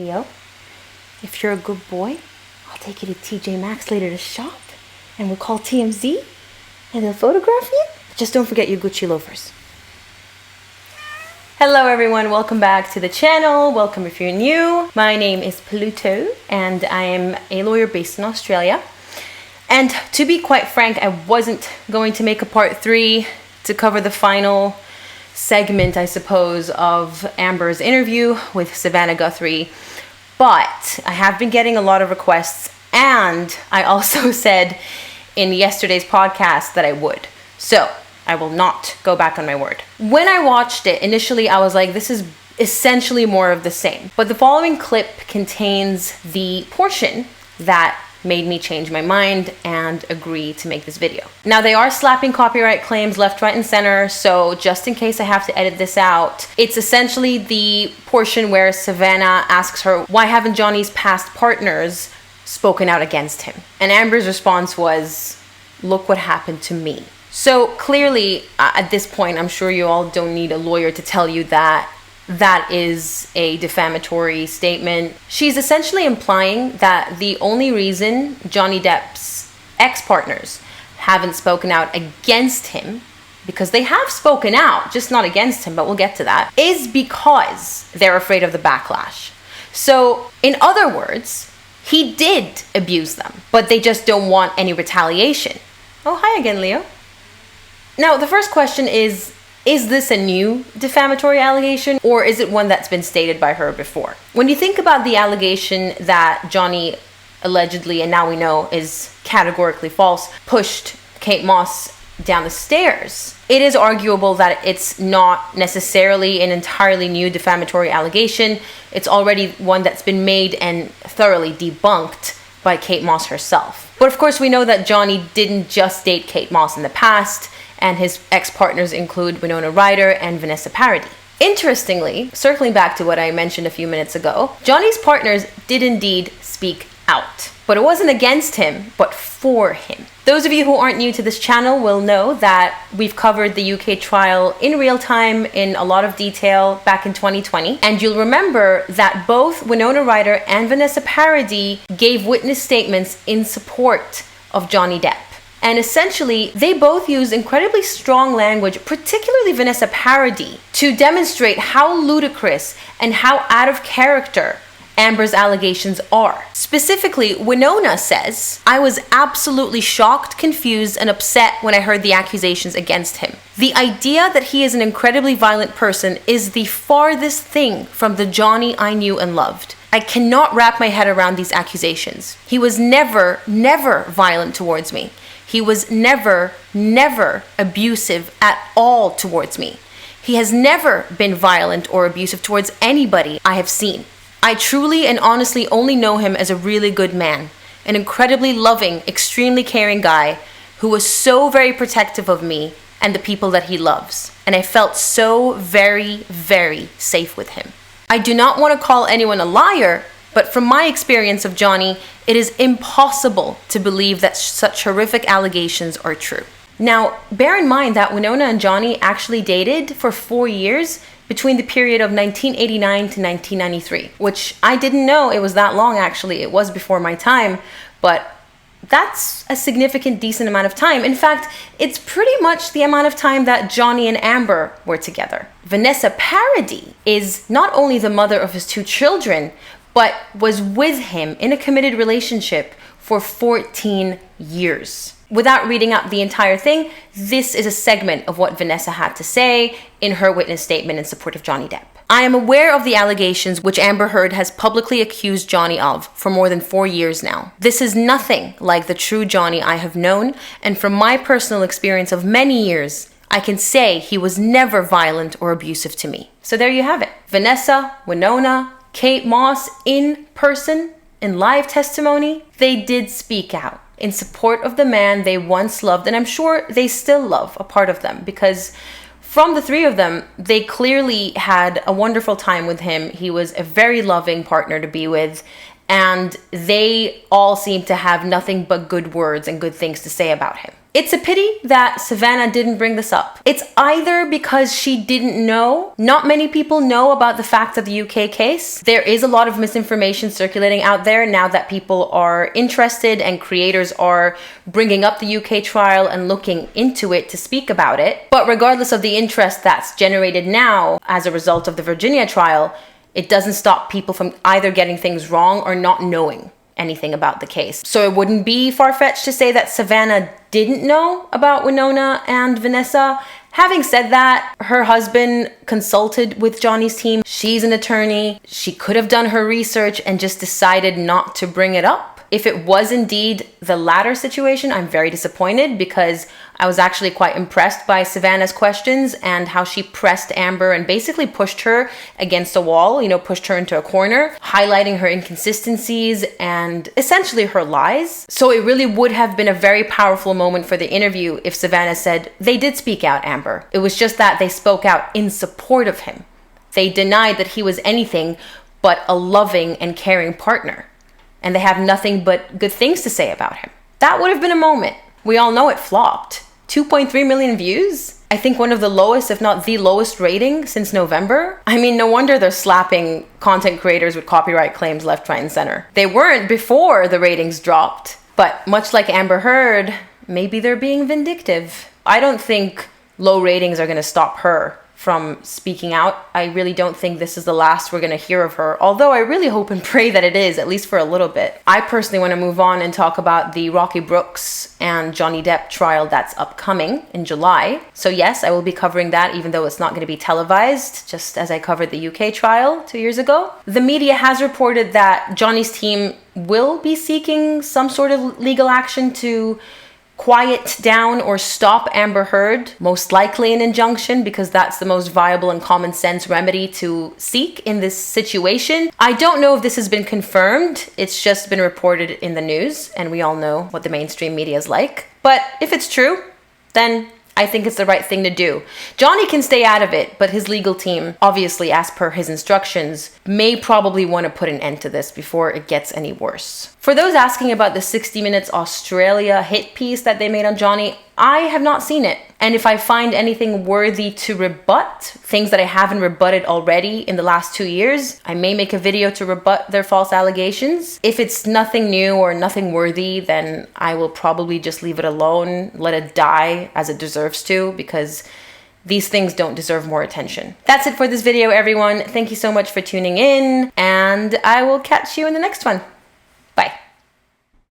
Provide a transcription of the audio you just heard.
Leo. If you're a good boy, I'll take you to TJ Maxx later to shop, and we'll call TMZ, and they'll photograph you. Just don't forget your Gucci loafers. Hello everyone, welcome back to the channel. Welcome if you're new. My name is Pluto, and I am a lawyer based in Australia. And to be quite frank, I wasn't going to make a part 3 to cover the final segment, I suppose, of Amber's interview with Savannah Guthrie. But I have been getting a lot of requests, and I also said in yesterday's podcast that I would. So I will not go back on my word. When I watched it, initially I was like, this is essentially more of the same. But the following clip contains the portion that made me change my mind and agree to make this video. Now, they are slapping copyright claims left, right, and center, so just in case I have to edit this out, it's essentially the portion where Savannah asks her, why haven't Johnny's past partners spoken out against him? And Amber's response was, look what happened to me. So clearly, at this point, I'm sure you all don't need a lawyer to tell you that that is a defamatory statement. She's essentially implying that the only reason Johnny Depp's ex-partners haven't spoken out against him, because they have spoken out, just not against him, but we'll get to that, is because they're afraid of the backlash. So in other words, he did abuse them, but they just don't want any retaliation. Oh, hi again, Leo. Now, the first question is this a new defamatory allegation, or is it one that's been stated by her before? When you think about the allegation that Johnny allegedly, and now we know is categorically false, pushed Kate Moss down the stairs, it is arguable that it's not necessarily an entirely new defamatory allegation. It's already one that's been made and thoroughly debunked by Kate Moss herself. But of course, we know that Johnny didn't just date Kate Moss in the past, and his ex-partners include Winona Ryder and Vanessa Paradis. Interestingly, circling back to what I mentioned a few minutes ago, Johnny's partners did indeed speak out. But it wasn't against him, but for him. Those of you who aren't new to this channel will know that we've covered the UK trial in real time in a lot of detail back in 2020. And you'll remember that both Winona Ryder and Vanessa Paradis gave witness statements in support of Johnny Depp. And essentially, they both use incredibly strong language, particularly Vanessa Paradis, to demonstrate how ludicrous and how out of character Amber's allegations are. Specifically, Winona says, I was absolutely shocked, confused, and upset when I heard the accusations against him. The idea that he is an incredibly violent person is the farthest thing from the Johnny I knew and loved. I cannot wrap my head around these accusations. He was never violent towards me. He was never abusive at all towards me. He has never been violent or abusive towards anybody I have seen. I truly and honestly only know him as a really good man, an incredibly loving, extremely caring guy who was so very protective of me and the people that he loves. And I felt so very safe with him. I do not want to call anyone a liar, but from my experience of Johnny, it is impossible to believe that such horrific allegations are true. Now, bear in mind that Winona and Johnny actually dated for 4 years between the period of 1989 to 1993, which I didn't know it was that long actually. It was before my time, but that's a significant, decent amount of time. In fact, it's pretty much the amount of time that Johnny and Amber were together. Vanessa Paradis is not only the mother of his 2 children, but was with him in a committed relationship for 14 years. Without reading out the entire thing, this is a segment of what Vanessa had to say in her witness statement in support of Johnny Depp. I am aware of the allegations which Amber Heard has publicly accused Johnny of for more than 4 years now. This is nothing like the true Johnny I have known, and from my personal experience of many years, I can say he was never violent or abusive to me. So there you have it. Vanessa, Winona, Kate Moss in person, in live testimony, they did speak out in support of the man they once loved, and I'm sure they still love a part of them, because from the 3 of them, they clearly had a wonderful time with him. He was a very loving partner to be with, and they all seem to have nothing but good words and good things to say about him. It's a pity that Savannah didn't bring this up. It's either because she didn't know. Not many people know about the facts of the UK case. There is a lot of misinformation circulating out there now that people are interested and creators are bringing up the UK trial and looking into it to speak about it. But regardless of the interest that's generated now as a result of the Virginia trial, it doesn't stop people from either getting things wrong or not knowing anything about the case. So it wouldn't be far-fetched to say that Savannah didn't know about Winona and Vanessa. Having said that, her husband consulted with Johnny's team. She's an attorney. She could have done her research and just decided not to bring it up. If it was indeed the latter situation, I'm very disappointed because I was actually quite impressed by Savannah's questions and how she pressed Amber and basically pushed her against a wall, pushed her into a corner, highlighting her inconsistencies and essentially her lies. So it really would have been a very powerful moment for the interview if Savannah said, they did speak out, Amber. It was just that they spoke out in support of him. They denied that he was anything but a loving and caring partner. And they have nothing but good things to say about him. That would have been a moment. We all know it flopped. 2.3 million views? I think one of the lowest, if not the lowest rating since November. I mean, no wonder they're slapping content creators with copyright claims left, right, and center. They weren't before the ratings dropped. But much like Amber Heard, maybe they're being vindictive. I don't think low ratings are going to stop her from speaking out. I really don't think this is the last we're going to hear of her, although I really hope and pray that it is, at least for a little bit. I personally want to move on and talk about the Rocky Brooks and Johnny Depp trial that's upcoming in July. So yes, I will be covering that, even though it's not going to be televised, just as I covered the UK trial 2 years ago. The media has reported that Johnny's team will be seeking some sort of legal action to quiet down or stop Amber Heard, most likely an injunction, because that's the most viable and common sense remedy to seek in this situation. I don't know if this has been confirmed. It's just been reported in the news, and we all know what the mainstream media is like. But if it's true, then I think it's the right thing to do. Johnny can stay out of it, but his legal team, obviously as per his instructions, may probably want to put an end to this before it gets any worse. For those asking about the 60 Minutes Australia hit piece that they made on Johnny, I have not seen it. And if I find anything worthy to rebut, things that I haven't rebutted already in the last 2 years, I may make a video to rebut their false allegations. If it's nothing new or nothing worthy, then I will probably just leave it alone, let it die as it deserves to, because these things don't deserve more attention. That's it for this video, everyone. Thank you so much for tuning in, and I will catch you in the next one.